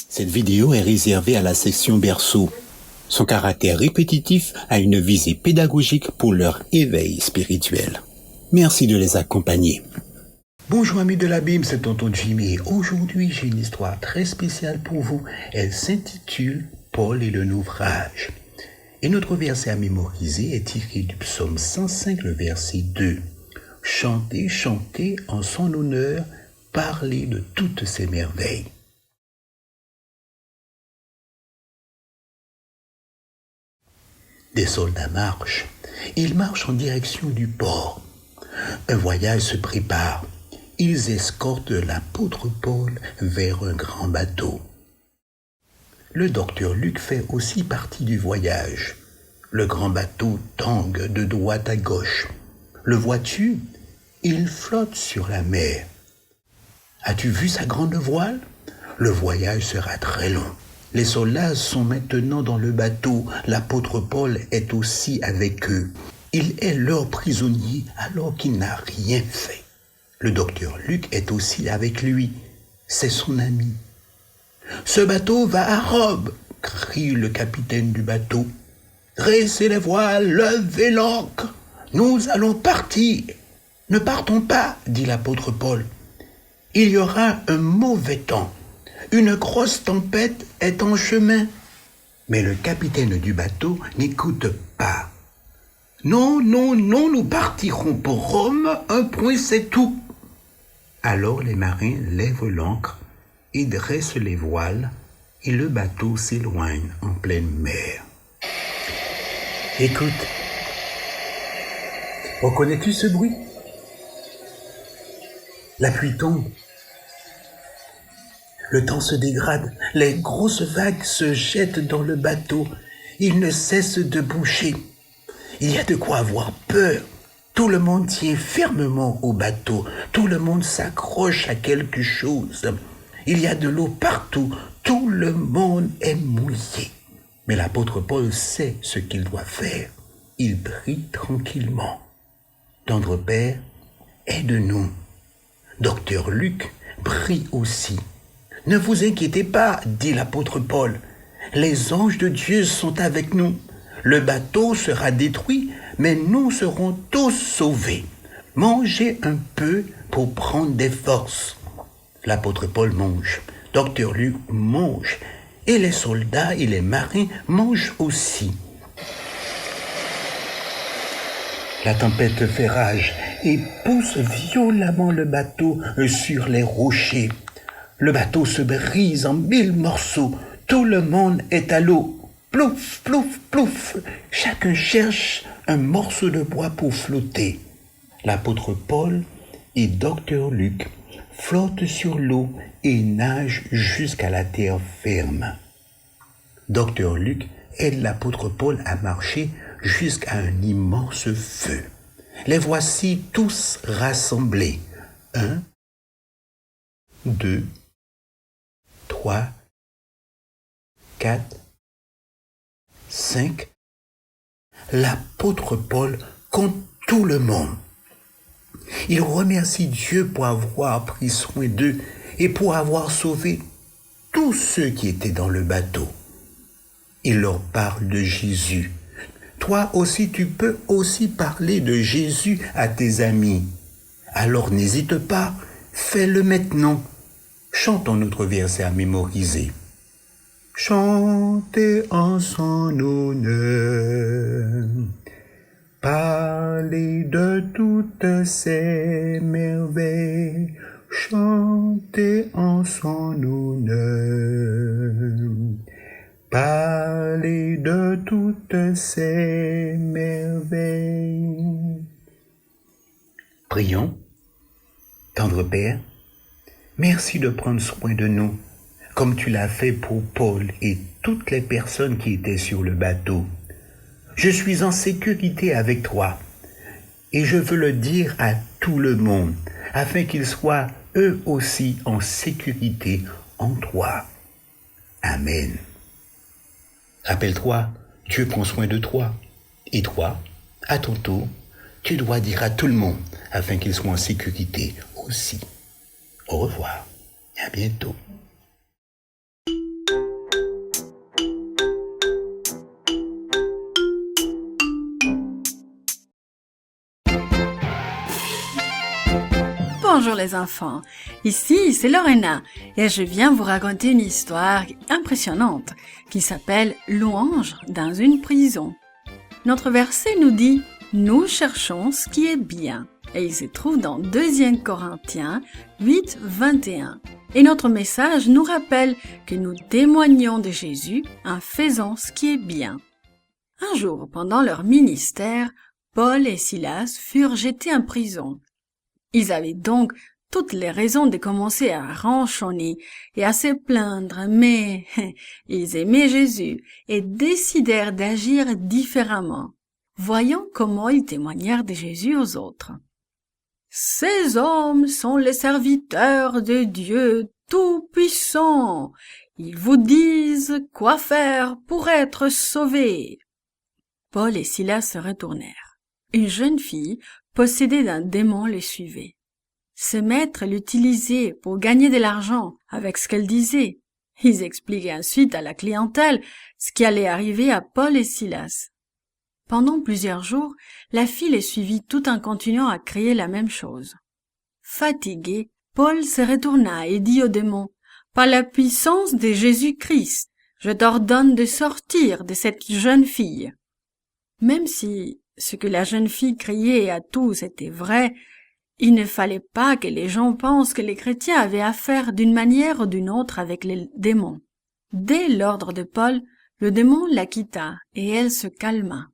Cette vidéo est réservée à la section berceau. Son caractère répétitif a une visée pédagogique pour leur éveil spirituel. Merci de les accompagner. Bonjour amis de la Bible, c'est tonton Jimmy. Aujourd'hui, j'ai une histoire très spéciale pour vous. Elle s'intitule Paul et le naufrage. Et notre verset à mémoriser est tiré du psaume 105, le verset 2. Chantez, chantez en son honneur, parlez de toutes ses merveilles. Des soldats marchent. Ils marchent en direction du port. Un voyage se prépare. Ils escortent l'apôtre Paul vers un grand bateau. Le docteur Luc fait aussi partie du voyage. Le grand bateau tangue de droite à gauche. Le vois-tu? Il flotte sur la mer. As-tu vu sa grande voile? Le voyage sera très long. Les soldats sont maintenant dans le bateau. L'apôtre Paul est aussi avec eux. Il est leur prisonnier alors qu'il n'a rien fait. Le docteur Luc est aussi avec lui. C'est son ami. « Ce bateau va à Rome !» crie le capitaine du bateau. « Dressez les voiles, levez l'ancre. Nous allons partir. »« Ne partons pas, » dit l'apôtre Paul. « Il y aura un mauvais temps. Une grosse tempête est en chemin. » Mais le capitaine du bateau n'écoute pas. « Non, non, non, nous partirons pour Rome, un point c'est tout. » Alors les marins lèvent l'ancre et dressent les voiles et le bateau s'éloigne en pleine mer. Écoute, reconnais-tu ce bruit? La pluie tombe. Le temps se dégrade, les grosses vagues se jettent dans le bateau. Il ne cesse de bouger. Il y a de quoi avoir peur. Tout le monde tient fermement au bateau. Tout le monde s'accroche à quelque chose. Il y a de l'eau partout. Tout le monde est mouillé. Mais l'apôtre Paul sait ce qu'il doit faire. Il prie tranquillement. Tendre Père, aide-nous. Docteur Luc prie aussi. Ne vous inquiétez pas, dit l'apôtre Paul. Les anges de Dieu sont avec nous. Le bateau sera détruit, mais nous serons tous sauvés. Mangez un peu pour prendre des forces. L'apôtre Paul mange. Docteur Luc mange. Et les soldats et les marins mangent aussi. La tempête fait rage et pousse violemment le bateau sur les rochers. Le bateau se brise en 1000 morceaux. Tout le monde est à l'eau. Plouf, plouf, plouf. Chacun cherche un morceau de bois pour flotter. L'apôtre Paul et docteur Luc flottent sur l'eau et nagent jusqu'à la terre ferme. Docteur Luc aide l'apôtre Paul à marcher jusqu'à un immense feu. Les voici tous rassemblés. 1, 2, 3, 4, 5. L'apôtre Paul compte tout le monde. Il remercie Dieu pour avoir pris soin d'eux et pour avoir sauvé tous ceux qui étaient dans le bateau. Il leur parle de Jésus. Toi aussi, tu peux aussi parler de Jésus à tes amis. Alors n'hésite pas, fais-le maintenant. Chantons notre verset à mémoriser. Chantez en son honneur, parlez de toutes ses merveilles, chantez en son honneur, parlez de toutes ses merveilles. Prions. Tendre Père, merci de prendre soin de nous, comme tu l'as fait pour Paul et toutes les personnes qui étaient sur le bateau. Je suis en sécurité avec toi et je veux le dire à tout le monde, afin qu'ils soient eux aussi en sécurité en toi. Amen. Rappelle-toi, Dieu prend soin de toi. Et toi, à ton tour, tu dois dire à tout le monde, afin qu'ils soient en sécurité aussi. Au revoir et à bientôt. Bonjour les enfants, ici c'est Lorena et je viens vous raconter une histoire impressionnante qui s'appelle « Louange dans une prison ». Notre verset nous dit « Nous cherchons ce qui est bien » et il se trouve dans 2 Corinthiens 8, 21. Et notre message nous rappelle que nous témoignons de Jésus en faisant ce qui est bien. Un jour, pendant leur ministère, Paul et Silas furent jetés en prison. Ils avaient donc toutes les raisons de commencer à ronchonner et à se plaindre, mais ils aimaient Jésus et décidèrent d'agir différemment. Voyons comment ils témoignèrent de Jésus aux autres. « Ces hommes sont les serviteurs de Dieu Tout-Puissant. Ils vous disent quoi faire pour être sauvés. » Paul et Silas se retournèrent. Une jeune fille possédée d'un démon les suivait. Ses maîtres l'utilisaient pour gagner de l'argent avec ce qu'elle disait. Ils expliquaient ensuite à la clientèle ce qui allait arriver à Paul et Silas. Pendant plusieurs jours, la fille les suivit tout en continuant à crier la même chose. Fatigué, Paul se retourna et dit au démon, « Par la puissance de Jésus-Christ, je t'ordonne de sortir de cette jeune fille. » Même si ce que la jeune fille criait à tous était vrai, il ne fallait pas que les gens pensent que les chrétiens avaient affaire d'une manière ou d'une autre avec les démons. Dès l'ordre de Paul, le démon la quitta et elle se calma.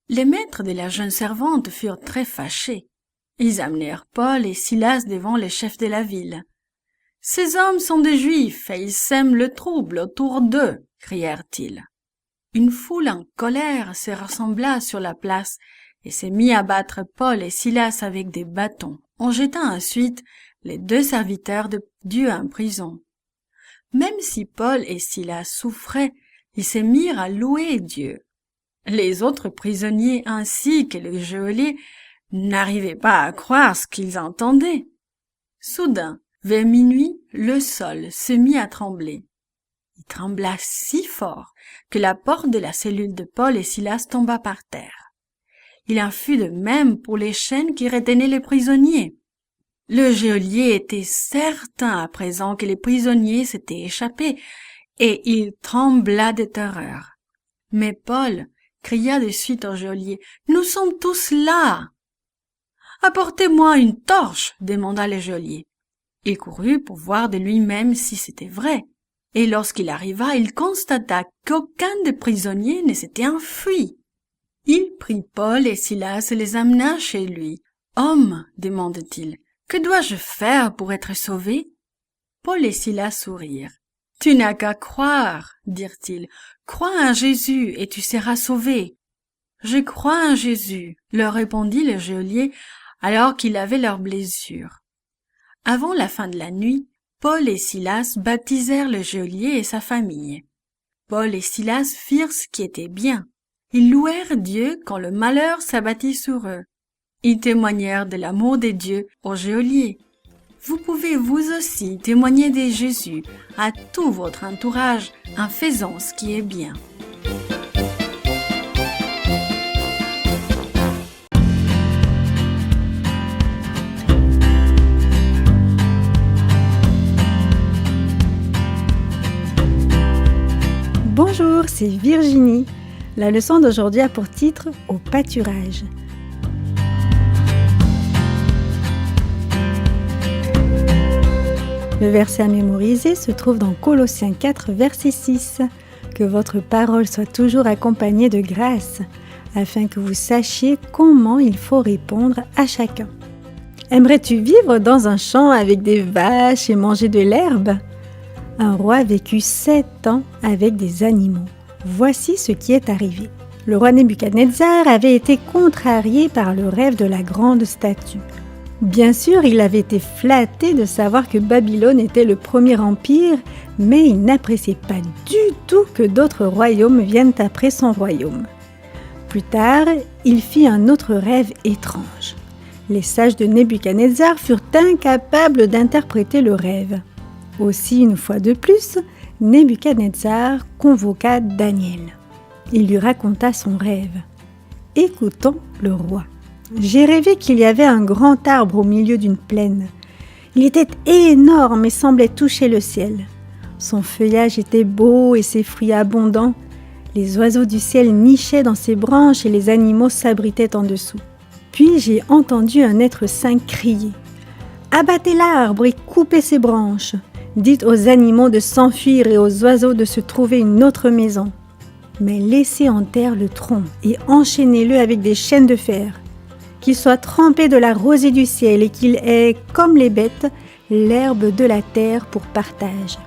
Les maîtres de la jeune servante furent très fâchés. Ils amenèrent Paul et Silas devant les chefs de la ville. « Ces hommes sont des Juifs et ils sèment le trouble autour d'eux » crièrent-ils. Une foule en colère se rassembla sur la place et s'est mis à battre Paul et Silas avec des bâtons, en jetant ensuite les 2 serviteurs de Dieu en prison. Même si Paul et Silas souffraient, ils se mirent à louer Dieu. Les autres prisonniers ainsi que le geôlier n'arrivaient pas à croire ce qu'ils entendaient. Soudain, vers minuit, le sol se mit à trembler. Il trembla si fort que la porte de la cellule de Paul et Silas tomba par terre. Il en fut de même pour les chaînes qui retenaient les prisonniers. Le geôlier était certain à présent que les prisonniers s'étaient échappés et il trembla de terreur. Mais Paul cria de suite au geôlier, « Nous sommes tous là !»« Apportez-moi une torche !» demanda le geôlier. Il courut pour voir de lui-même si c'était vrai. Et lorsqu'il arriva, il constata qu'aucun des prisonniers ne s'était enfui. Il prit Paul et Silas et les amena chez lui. « Homme, demanda-t-il, que dois-je faire pour être sauvé ?» Paul et Silas sourirent. « Tu n'as qu'à croire, dirent-ils. Crois en Jésus et tu seras sauvé. »« Je crois en Jésus, leur répondit le geôlier alors qu'il avait leurs blessures. Avant la fin de la nuit, Paul et Silas baptisèrent le geôlier et sa famille. Paul et Silas firent ce qui était bien. Ils louèrent Dieu quand le malheur s'abattit sur eux. Ils témoignèrent de l'amour de Dieu au geôlier. Vous pouvez vous aussi témoigner de Jésus à tout votre entourage en faisant ce qui est bien. Bonjour, c'est Virginie. La leçon d'aujourd'hui a pour titre « Au pâturage ». Le verset à mémoriser se trouve dans Colossiens 4, verset 6. « Que votre parole soit toujours accompagnée de grâce, afin que vous sachiez comment il faut répondre à chacun. » Aimerais-tu vivre dans un champ avec des vaches et manger de l'herbe ? Un roi vécut 7 ans avec des animaux. Voici ce qui est arrivé. Le roi Nebuchadnezzar avait été contrarié par le rêve de la grande statue. Bien sûr, il avait été flatté de savoir que Babylone était le premier empire, mais il n'appréciait pas du tout que d'autres royaumes viennent après son royaume. Plus tard, il fit un autre rêve étrange. Les sages de Nebuchadnezzar furent incapables d'interpréter le rêve. Aussi, une fois de plus, Nebuchadnezzar convoqua Daniel. Il lui raconta son rêve. « Écoutons le roi. J'ai rêvé qu'il y avait un grand arbre au milieu d'une plaine. Il était énorme et semblait toucher le ciel. Son feuillage était beau et ses fruits abondants. Les oiseaux du ciel nichaient dans ses branches et les animaux s'abritaient en dessous. Puis j'ai entendu un être saint crier « Abattez l'arbre et coupez ses branches. Dites aux animaux de s'enfuir et aux oiseaux de se trouver une autre maison. Mais laissez en terre le tronc et enchaînez-le avec des chaînes de fer. Qu'il soit trempé de la rosée du ciel et qu'il ait, comme les bêtes, l'herbe de la terre pour partage.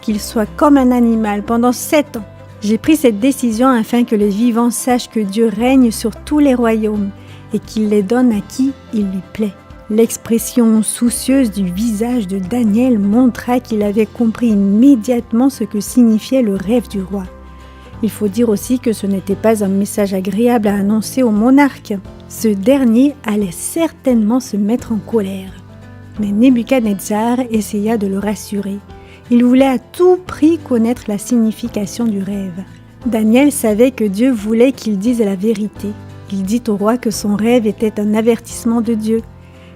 Qu'il soit comme un animal pendant 7 ans. J'ai pris cette décision afin que les vivants sachent que Dieu règne sur tous les royaumes et qu'il les donne à qui il lui plaît. » L'expression soucieuse du visage de Daniel montra qu'il avait compris immédiatement ce que signifiait le rêve du roi. Il faut dire aussi que ce n'était pas un message agréable à annoncer au monarque. Ce dernier allait certainement se mettre en colère. Mais Nebuchadnezzar essaya de le rassurer. Il voulait à tout prix connaître la signification du rêve. Daniel savait que Dieu voulait qu'il dise la vérité. Il dit au roi que son rêve était un avertissement de Dieu.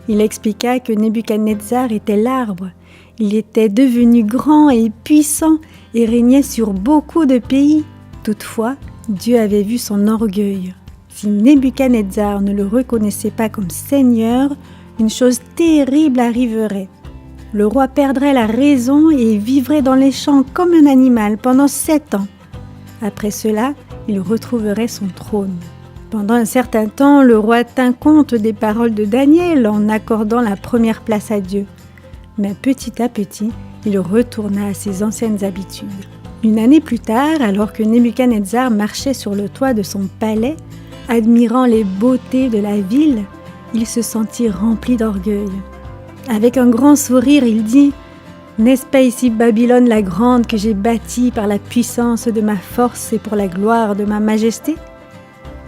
Il expliqua que Nebuchadnezzar était l'arbre. Il était devenu grand et puissant et régnait sur beaucoup de pays. Toutefois, Dieu avait vu son orgueil. Si Nebuchadnezzar ne le reconnaissait pas comme Seigneur, une chose terrible arriverait. Le roi perdrait la raison et vivrait dans les champs comme un animal pendant 7 ans. Après cela, il retrouverait son trône. Pendant un certain temps, le roi tint compte des paroles de Daniel en accordant la première place à Dieu. Mais petit à petit, il retourna à ses anciennes habitudes. Une année plus tard, alors que Nebuchadnezzar marchait sur le toit de son palais, admirant les beautés de la ville, il se sentit rempli d'orgueil. Avec un grand sourire, il dit « N'est-ce pas ici Babylone la grande que j'ai bâtie par la puissance de ma force et pour la gloire de ma majesté ?»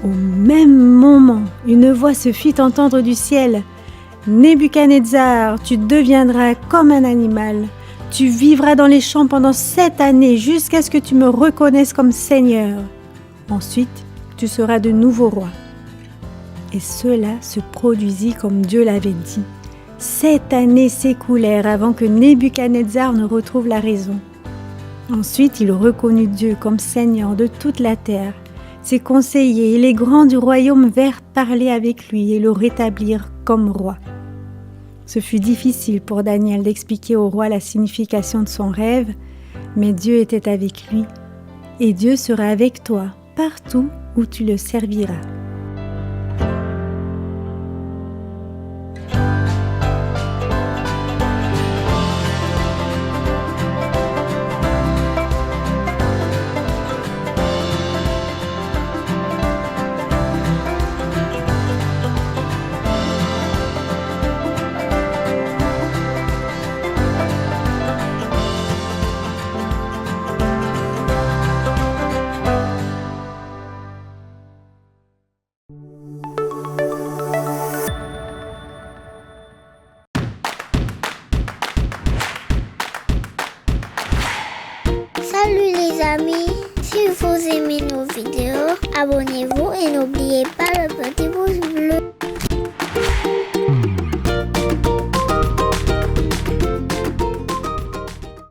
Au même moment, une voix se fit entendre du ciel. « Nebuchadnezzar, tu deviendras comme un animal. Tu vivras dans les champs pendant 7 années jusqu'à ce que tu me reconnaisses comme Seigneur. Ensuite, tu seras de nouveau roi. » Et cela se produisit comme Dieu l'avait dit. 7 années s'écoulèrent avant que Nebuchadnezzar ne retrouve la raison. Ensuite, il reconnut Dieu comme Seigneur de toute la terre. Ses conseillers et les grands du royaume vinrent parler avec lui et le rétablir comme roi. Ce fut difficile pour Daniel d'expliquer au roi la signification de son rêve, mais Dieu était avec lui, et Dieu sera avec toi partout où tu le serviras. Salut les amis, si vous aimez nos vidéos, abonnez-vous et n'oubliez pas le petit pouce bleu.